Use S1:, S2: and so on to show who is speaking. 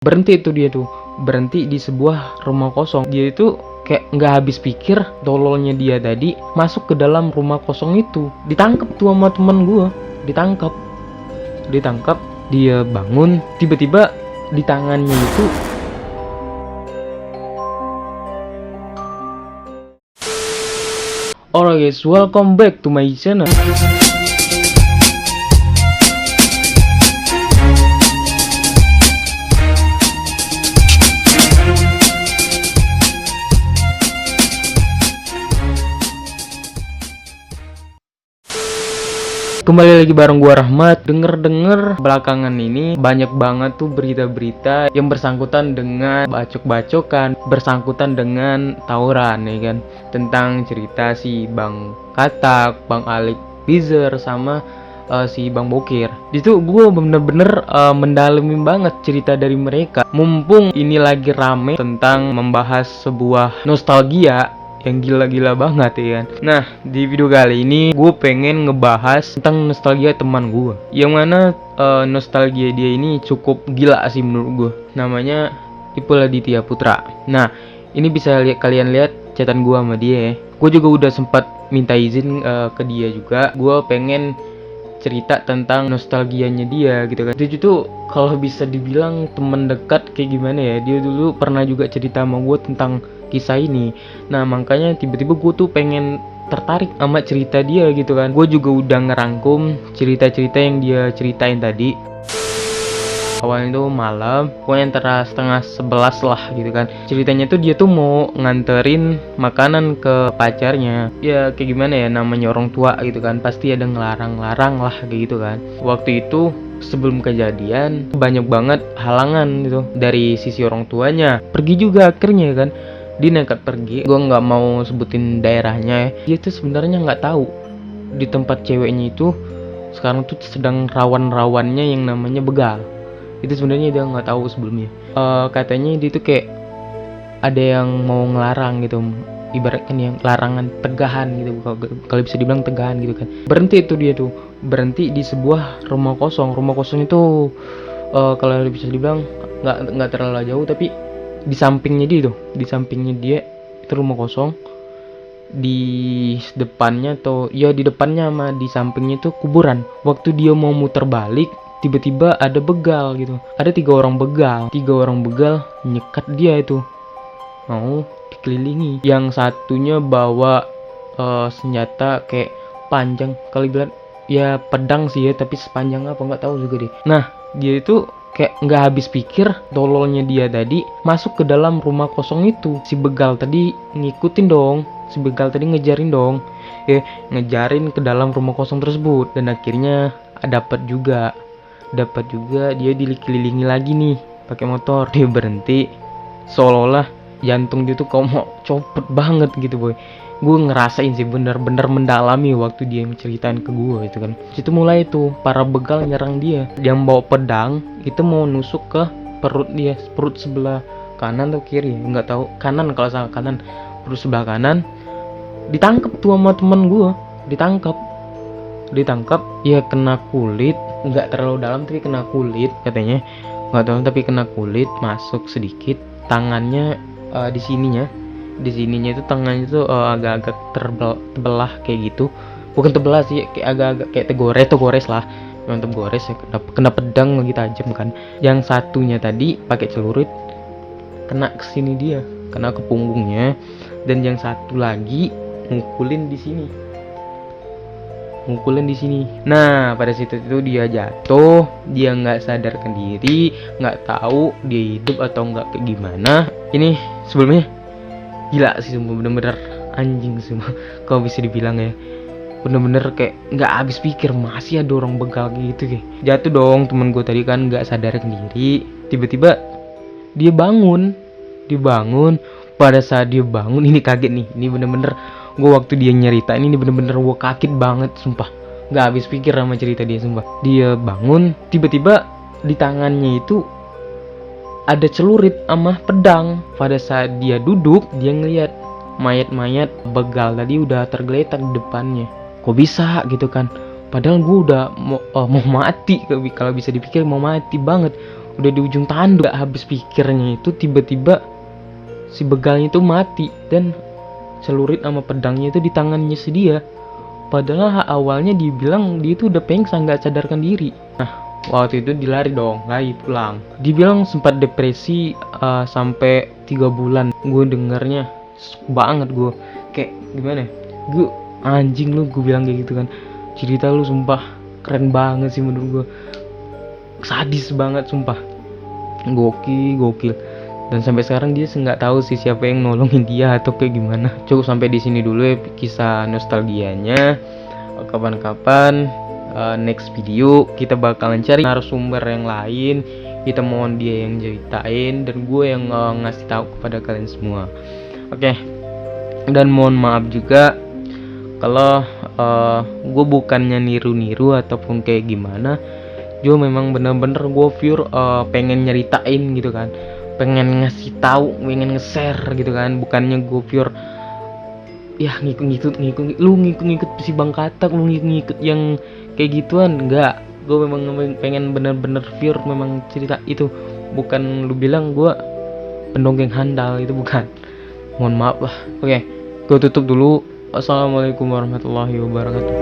S1: Berhenti itu dia tuh, berhenti di sebuah rumah kosong. Dia itu kayak nggak habis pikir, tololnya dia tadi masuk ke dalam rumah kosong itu. Ditangkap tuh sama temen gue, ditangkap. Dia bangun, tiba-tiba di tangannya itu alright guys, welcome back to my channel. Kembali lagi bareng gua Rahmat. Denger belakangan ini banyak banget tuh berita-berita yang bersangkutan dengan bacok-bacokan, bersangkutan dengan tawuran ya kan. Tentang cerita si Bang Katak, Bang Alik Bizer sama si Bang Bokir. Itu gue bener-bener mendalami banget cerita dari mereka. Mumpung ini lagi rame tentang membahas sebuah nostalgia yang gila-gila banget ya kan. Nah, di video kali ini gue pengen ngebahas tentang nostalgia teman gue, yang mana nostalgia dia ini cukup gila sih menurut gue. Namanya Ipul Aditya Putra. Nah, ini bisa kalian lihat chatan gue sama dia ya. Gue juga udah sempat minta izin ke dia juga. Gue pengen cerita tentang nostalgianya dia gitu kan. Dia tuh kalau bisa dibilang teman dekat kayak gimana ya. Dia dulu pernah juga cerita sama gue tentang kisah ini. Nah makanya tiba-tiba gue tuh pengen tertarik sama cerita dia gitu kan. Gue juga udah ngerangkum cerita-cerita yang dia ceritain tadi. Awalnya tuh malam, pokoknya antara 10:30 lah gitu kan. Ceritanya tuh dia tuh mau nganterin makanan ke pacarnya. Ya kayak gimana ya, namanya orang tua gitu kan, pasti ada ngelarang-larang lah kayak gitu kan. Waktu itu sebelum kejadian banyak banget halangan gitu dari sisi orang tuanya. Pergi juga akhirnya kan. Dia nekat pergi. Gue nggak mau sebutin daerahnya ya. Dia tuh sebenarnya nggak tahu di tempat ceweknya itu sekarang tuh sedang rawan-rawannya yang namanya begal. Itu sebenarnya dia nggak tahu sebelumnya. Katanya dia tuh kayak ada yang mau ngelarang gitu, ibaratkan yang larangan tegahan gitu, kalau bisa dibilang tegahan gitu kan. Berhenti itu dia tuh, berhenti di sebuah rumah kosong. Rumah kosong itu kalau bisa dibilang nggak terlalu jauh, tapi di sampingnya dia itu rumah kosong. Di depannya di depannya sama di sampingnya itu kuburan. Waktu dia mau muter balik, tiba-tiba ada begal gitu. Ada tiga orang begal nyekat dia itu, mau dikelilingi. Yang satunya bawa senjata kayak panjang, kali bilang ya pedang sih ya, tapi sepanjang apa nggak tahu juga deh. Nah dia itu kayak nggak habis pikir, tololnya dia tadi masuk ke dalam rumah kosong itu. Si begal tadi ngejarin dong, ngejarin ke dalam rumah kosong tersebut. Dan akhirnya dapat juga dia dikelilingi lagi nih pakai motor. Dia berhenti, seolah-olah jantung dia tuh kok mau copot banget gitu boy. Gue ngerasain sih, bener-bener mendalami waktu dia ceritain ke gue itu kan. Situ mulai tuh para begal nyerang dia. Yang bawa pedang itu mau nusuk ke perut dia, perut sebelah kanan atau kiri, nggak tahu, kanan kalau salah, kanan, perut sebelah kanan. Ditangkap tuh sama temen gue, ditangkap ya, kena kulit, nggak terlalu dalam tapi kena kulit katanya, nggak tahu, tapi kena kulit, masuk sedikit tangannya. Di sininya itu tangannya itu agak-agak terbelah kayak gitu. Bukan terbelah sih, kayak agak-agak kayak tegores lah, memang tegores ya, kena pedang lagi tajam kan. Yang satunya tadi pakai celurit, kena ke sini, dia kena ke punggungnya. Dan yang satu lagi ngukulin di sini. Nah pada situ itu dia jatuh, dia nggak sadarkan diri, nggak tahu dia hidup atau nggak kayak gimana. Ini sebelumnya gila sih, semua bener-bener anjing semua kalau bisa dibilang ya. Bener-bener kayak nggak habis pikir, masih ada orang begal gitu kayak. Jatuh dong temen gue tadi kan, nggak sadarkan diri. Tiba-tiba dia bangun. Pada saat dia bangun, ini kaget nih. Ini bener-bener gue waktu dia nyeritain ini bener-bener gue kaget banget sumpah. Nggak habis pikir sama cerita dia sumpah. Dia bangun, tiba-tiba di tangannya itu ada celurit sama pedang. Pada saat dia duduk, dia ngeliat mayat-mayat begal tadi udah tergeletak di depannya. Kok bisa gitu kan? Padahal gue udah mau mati, kalau bisa dipikir mau mati banget. udah di ujung tanduk, gak habis pikirnya itu tiba-tiba si begalnya itu mati dan celurit sama pedangnya itu di tangannya si dia. Padahal awalnya dibilang dia itu udah pingsan, gak sadarkan diri. Nah, waktu itu dilari dong, lari pulang. Dibilang sempat depresi sampai 3 bulan. Gue dengarnya banget, gue kayak gimana? Gue anjing lu, gue bilang kayak gitu kan. Cerita lu sumpah keren banget sih menurut gue. Sadis banget sumpah. Gokil. Dan sampai sekarang dia nggak tahu sih siapa yang nolongin dia atau kayak gimana. Cukup sampai di sini dulu ya kisah nostalgianya. Kapan-kapan next video kita bakalan cari narasumber yang lain. Kita mohon dia yang ceritain dan gue yang ngasih tahu kepada kalian semua. Oke. Dan mohon maaf juga kalau gue bukannya niru-niru ataupun kayak gimana. Gue memang bener-bener gue pure pengen nyeritain gitu kan, pengen ngasih tahu, pengen nge-share gitu kan, bukannya gue pure ya ngikut si Bang Katak, lu ngikut yang kayak gituan. Enggak, gue memang pengen bener-bener pure memang cerita itu, bukan lu bilang gue pendongeng handal, itu bukan. Mohon maaf lah. Oke, gue tutup dulu. Assalamualaikum warahmatullahi wabarakatuh.